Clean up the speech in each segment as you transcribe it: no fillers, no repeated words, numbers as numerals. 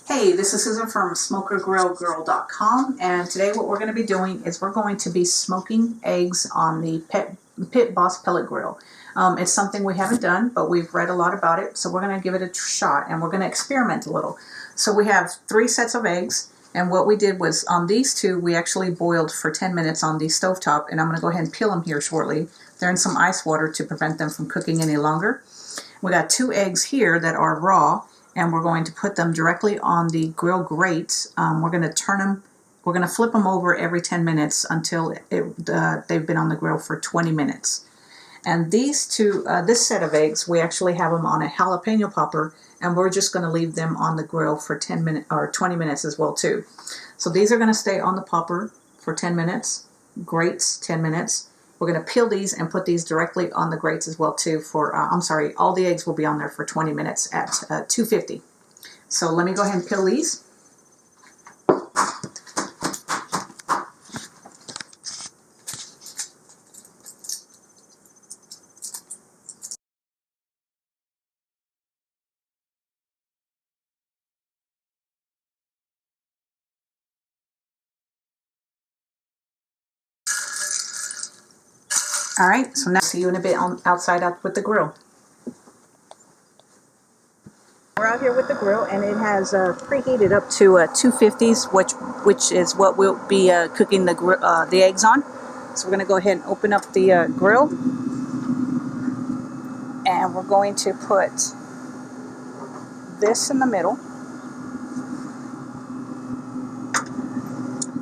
Hey, this is Susan from smokergrillgirl.com, and today what we're going to be doing is we're going to be smoking eggs on the Pit Boss pellet grill. It's something we haven't done, but we've read a lot about it, so we're going to give it a shot and we're going to experiment a little. So we have 3 sets of eggs, and what we did was on these 2 we actually boiled for 10 minutes on the stovetop, and I'm going to go ahead and peel them here shortly. They're in some ice water to prevent them from cooking any longer. We got 2 eggs here that are raw, and we're going to put them directly on the grill grates. We're going to turn them, we're going to flip them over every 10 minutes until they've been on the grill for 20 minutes. And these 2, this set of eggs, we actually have them on a jalapeno popper, and we're just going to leave them on the grill for 10 minutes or 20 minutes as well too. So these are going to stay on the popper for 10 minutes, grates 10 minutes. We're going to peel these and put these directly on the grates as well too for, all the eggs will be on there for 20 minutes at 250. So let me go ahead and peel these. All right, so now see you in a bit outside out with the grill. We're out here with the grill, and it has preheated up to 250s, which is what we'll be cooking the eggs on. So we're going to go ahead and open up the grill, and we're going to put this in the middle.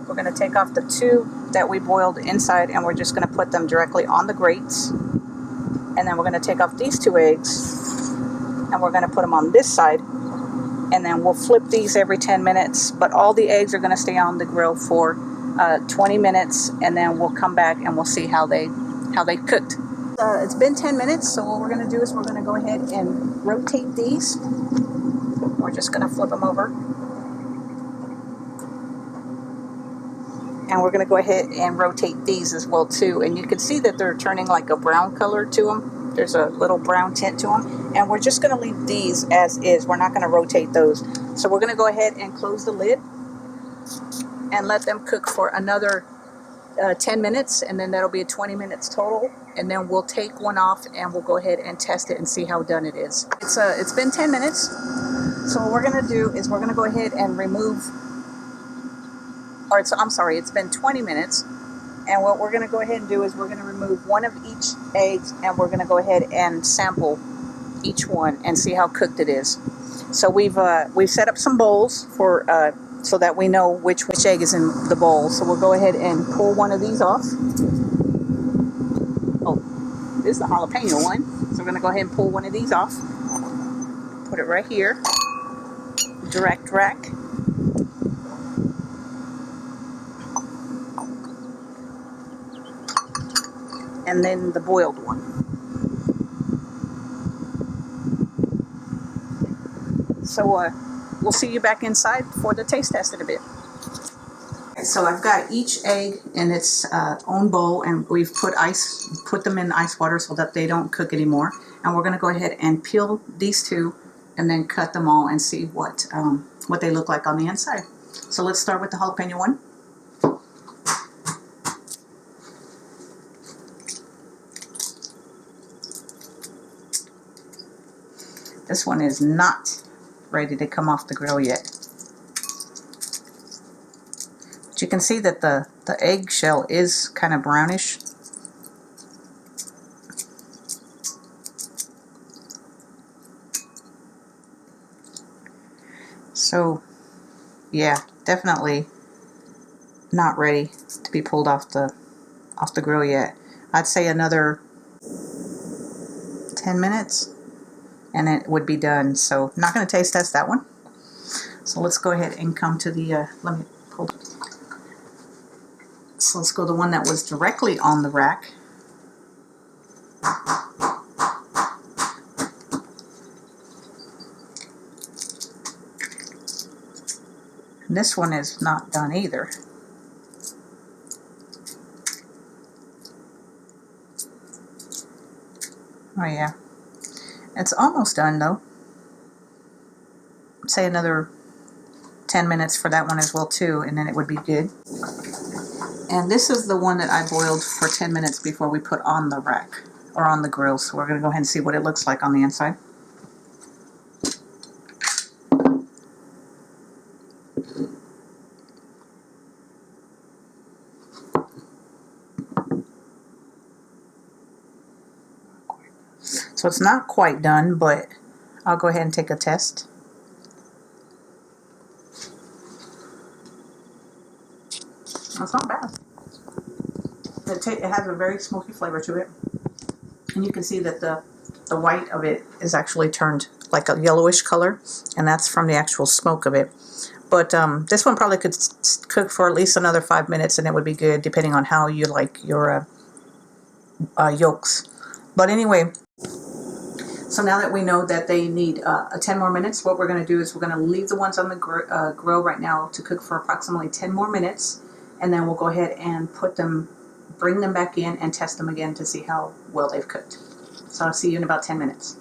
We're going to take off the 2 that we boiled inside, and we're just going to put them directly on the grates. And then we're going to take off these 2 eggs, and we're going to put them on this side. And then we'll flip these every 10 minutes, but all the eggs are going to stay on the grill for 20 minutes, and then we'll come back and we'll see how they cooked. It's been 10 minutes, so what we're going to do is we're going to go ahead and rotate these. We're just going to flip them over. And we're going to go ahead and rotate these as well too. And you can see that they're turning like a brown color to them. There's a little brown tint to them. And we're just going to leave these as is. We're not going to rotate those. So we're going to go ahead and close the lid and let them cook for another 10 minutes. And then that'll be 20 minutes total. And then we'll take one off and we'll go ahead and test it and see how done it is. It's been 10 minutes. So what we're going to do is we're going to go ahead and remove, it's been 20 minutes. And what we're going to go ahead and do is we're going to remove one of each egg, and we're going to go ahead and sample each one and see how cooked it is. So we've set up some bowls for so that we know which egg is in the bowl. So we'll go ahead and pull one of these off. Oh, this is the jalapeno one. So we're going to go ahead and pull one of these off. Put it right here. Direct rack. And then the boiled one. So we'll see you back inside for the taste test in a bit. So I've got each egg in its own bowl, and we've put them in ice water so that they don't cook anymore. And we're going to go ahead and peel these 2 and then cut them all and see what they look like on the inside. So let's start with the jalapeno one. This one is not ready to come off the grill yet. But you can see that the eggshell is kind of brownish. So, yeah, definitely not ready to be pulled off the grill yet. I'd say another 10 minutes. And it would be done. So not going to taste test that one. So let's go ahead and come to the, so let's go to the one that was directly on the rack. And this one is not done either. Oh yeah. It's almost done though. Say another 10 minutes for that one as well too, and then it would be good. And this is the one that I boiled for 10 minutes before we put on the rack or on the grill. So we're going to go ahead and see what it looks like on the inside. So it's not quite done, but I'll go ahead and take a test. It's not bad. It has a very smoky flavor to it. And you can see that the white of it is actually turned like a yellowish color, and that's from the actual smoke of it. But this one probably could cook for at least another 5 minutes, and it would be good depending on how you like your yolks. But anyway, so now that we know that they need 10 more minutes, what we're going to do is we're going to leave the ones on the grill right now to cook for approximately 10 more minutes, and then we'll go ahead and bring them back in and test them again to see how well they've cooked. So I'll see you in about 10 minutes.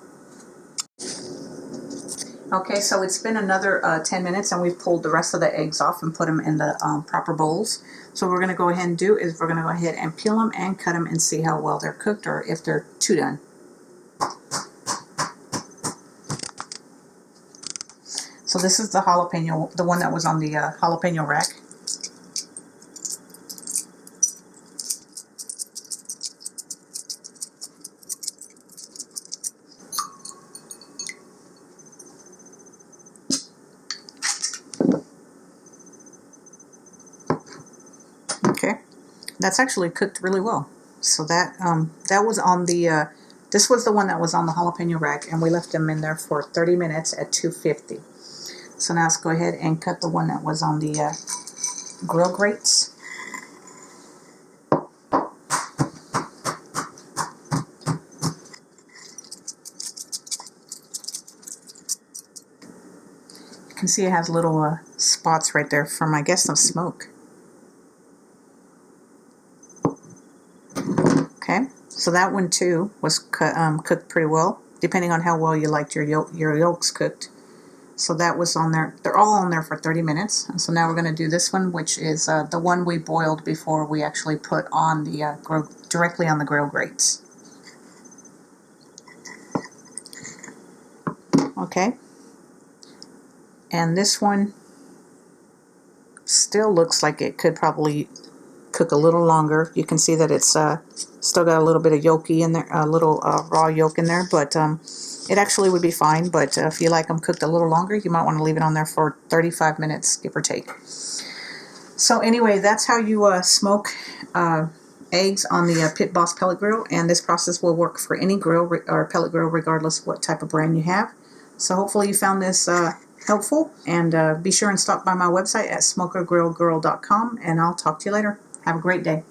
Okay, so it's been another 10 minutes and we've pulled the rest of the eggs off and put them in the proper bowls. So what we're going to go ahead and do is we're going to go ahead and peel them and cut them and see how well they're cooked or if they're too done. So this is the jalapeno, the one that was on the jalapeno rack. Okay, that's actually cooked really well. So that was on the this was the one that was on the jalapeno rack, and we left them in there for 30 minutes at 250. So now let's go ahead and cut the one that was on the grill grates. You can see it has little spots right there from, I guess, some smoke. Okay, so that one too was cooked pretty well, depending on how well you liked your yolks cooked. So that was on there. They're all on there for 30 minutes. And so now we're going to do this one, which is the one we boiled before we actually put on the directly on the grill grates. Okay. And this one still looks like it could probably cook a little longer. You can see that it's still got a little bit of yolky in there, a little raw yolk in there, but it actually would be fine. But if you like them cooked a little longer, you might want to leave it on there for 35 minutes, give or take. So anyway, that's how you smoke eggs on the Pit Boss pellet grill, and this process will work for any grill or pellet grill regardless of what type of brand you have. So hopefully you found this helpful, and be sure and stop by my website at smokergrillgirl.com, and I'll talk to you later. Have a great day.